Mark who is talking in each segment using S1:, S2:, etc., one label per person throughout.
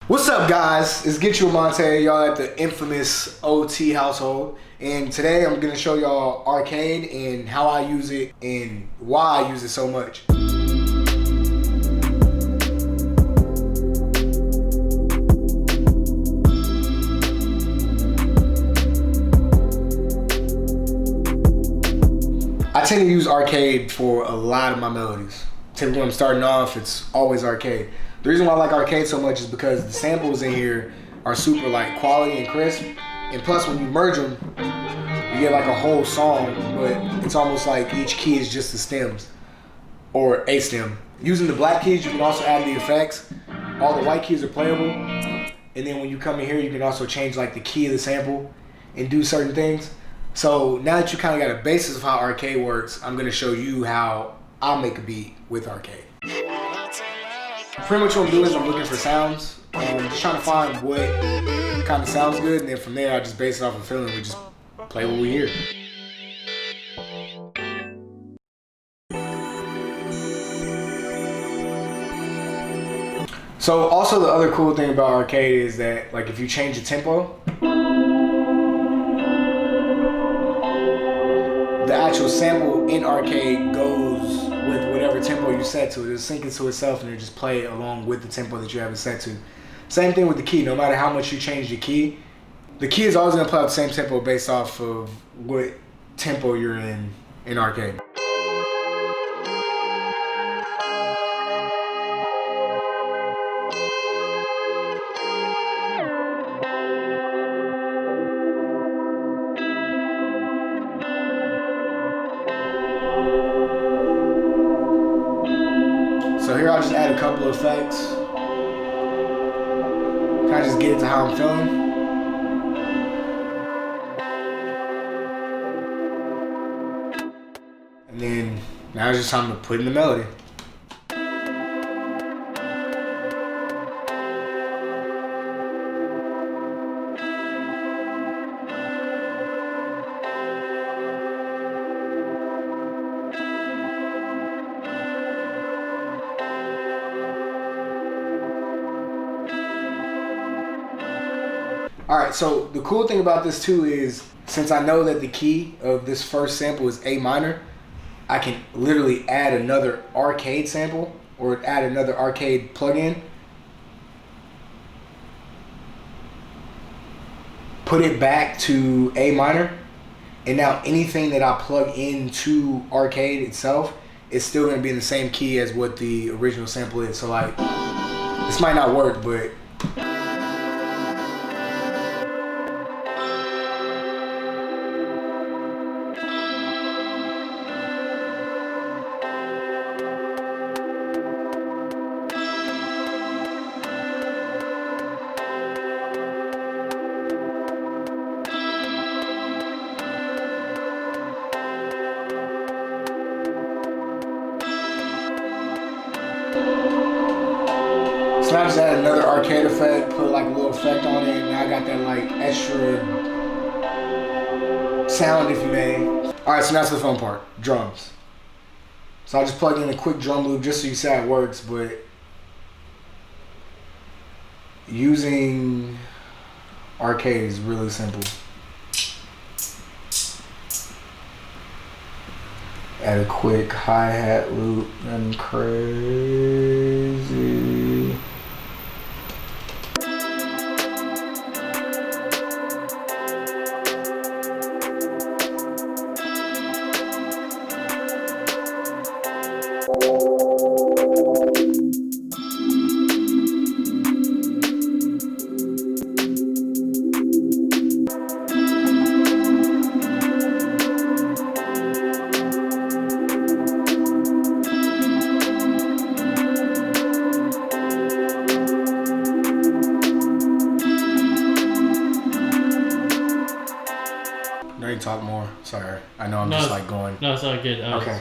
S1: What's up, guys? It's Get You a Monte, y'all at the infamous OT household. And today I'm gonna show y'all Arcade and how I use it and why I use it so much. I tend to use Arcade for a lot of my melodies. Typically when I'm starting off, it's always Arcade. The reason why I like Arcade so much is because the samples in here are super like quality and crisp. And plus when you merge them, you get like a whole song, but it's almost like each key is just the stems or a stem. Using the black keys, you can also add the effects. All the white keys are playable. And then when you come in here, you can also change like the key of the sample and do certain things. So now that you kind of got a basis of how Arcade works, I'm gonna show you how I'll make a beat with Arcade. Pretty much what I'm doing is I'm looking for sounds. Just trying to find what kind of sounds good, and then from there I just base it off of feeling. We just play what we hear. So also the other cool thing about Arcade is that like if you change the tempo, the actual sample in Arcade goes with whatever tempo you set to it. It'll sync into itself and it'll just play along with the tempo that you have it set to. Same thing with the key. No matter how much you change the key is always gonna play out the same tempo based off of what tempo you're in Arcade. So here I'll just add a couple of effects. Kind of just get it to how I'm feeling. And then now it's just time to put in the melody. Alright, so the cool thing about this too is, since I know that the key of this first sample is A minor, I can literally add another Arcade sample or add another Arcade plugin, put it back to A minor, and now anything that I plug into Arcade itself is still going to be in the same key as what the original sample is. So like, this might not work, but so now I just add another Arcade effect, put like a little effect on it, and now I got that like extra sound, if you may. Alright, so now to the fun part, drums. So I'll just plug in a quick drum loop just so you see how it works, but using Arcade is really simple. Add a quick hi-hat loop, nothing crazy. Talk more. Sorry, I know I'm just like going.
S2: No, it's all good.
S1: Okay.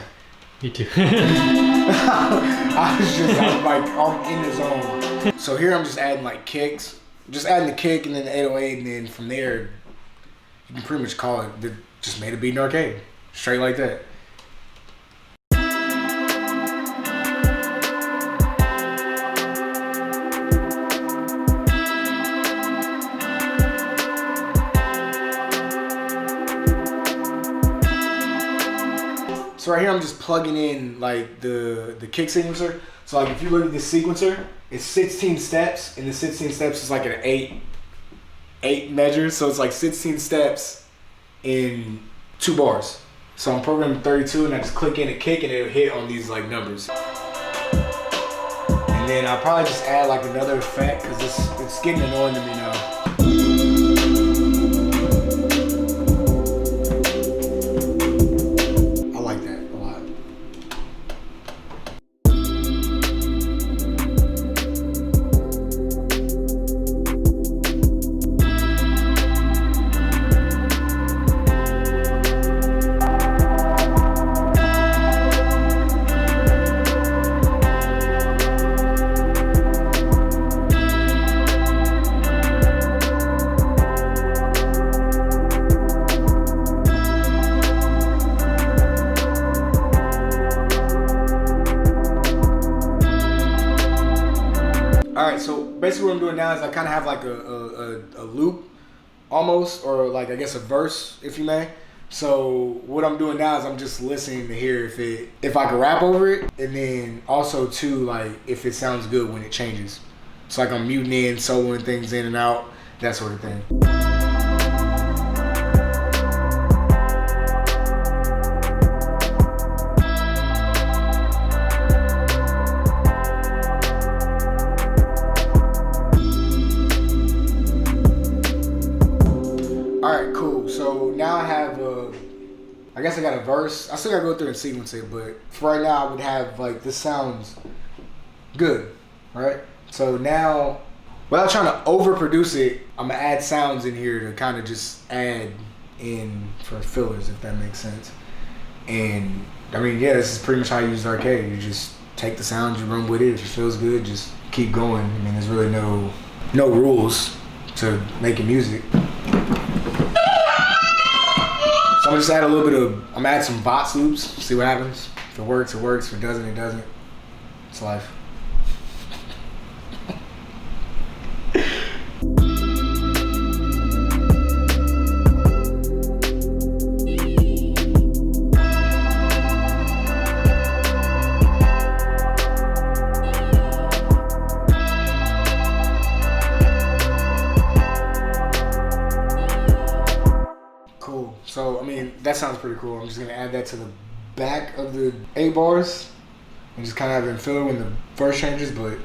S2: Me too.
S1: I was like, I'm in the zone. So here I'm just adding like kicks. Just adding the kick and then the 808, and then from there, you can pretty much call it, just made a beat in Arcade. Straight like that. So right here, I'm just plugging in like the kick sequencer. So like if you look at this sequencer, it's 16 steps, and the 16 steps is like an eight measures. So it's like 16 steps in 2 bars. So I'm programming 32, and I just click in a kick, and it'll hit on these like numbers. And then I'll probably just add like another effect because it's getting annoying to me now. Alright, so basically what I'm doing now is I kind of have like a loop almost, or like I guess a verse, if you may. So what I'm doing now is I'm just listening to hear if I can rap over it, and then also too like if it sounds good when it changes. So like I'm muting in, soloing things in and out, that sort of thing. Alright, cool. So now I have I guess I got a verse. I still gotta go through and sequence it, but for right now I would have like this sounds good. Alright? So now, without trying to overproduce it, I'm gonna add sounds in here to kind of just add in for fillers, if that makes sense. And I mean, yeah, this is pretty much how you use Arcade. You just take the sounds, you run with it. If it feels good, just keep going. I mean, there's really no rules to making music. So I'm gonna just add a little bit of, I'm gonna add some bots loops, see what happens. If it works, it works. If it doesn't, it doesn't. It's life. Cool. So, I mean, that sounds pretty cool. I'm just going to add that to the back of the 8 bars and just kind of have it in filler when the verse changes, but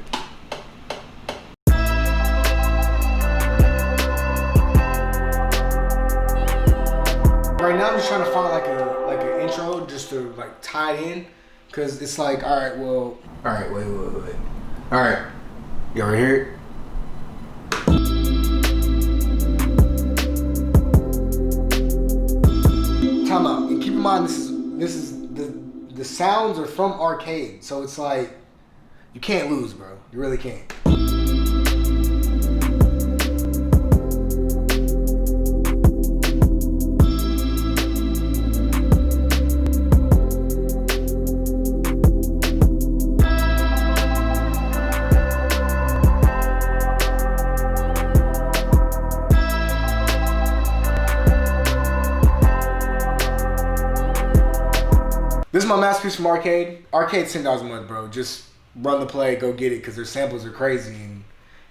S1: right now I'm just trying to find like an intro just to like tie it in, because it's like, all right, wait. All right, you ever hear it? Time out. And keep in mind, this is the sounds are from Arcade, so it's like you can't lose, bro. You really can't. This is my masterpiece from Arcade. Arcade's $10 a month, bro. Just run the play, go get it, because their samples are crazy, and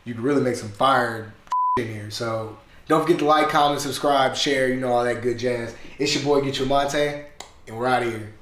S1: you can really make some fire in here. So don't forget to like, comment, subscribe, share, you know, all that good jazz. It's your boy, Get Your Monte, and we're out of here.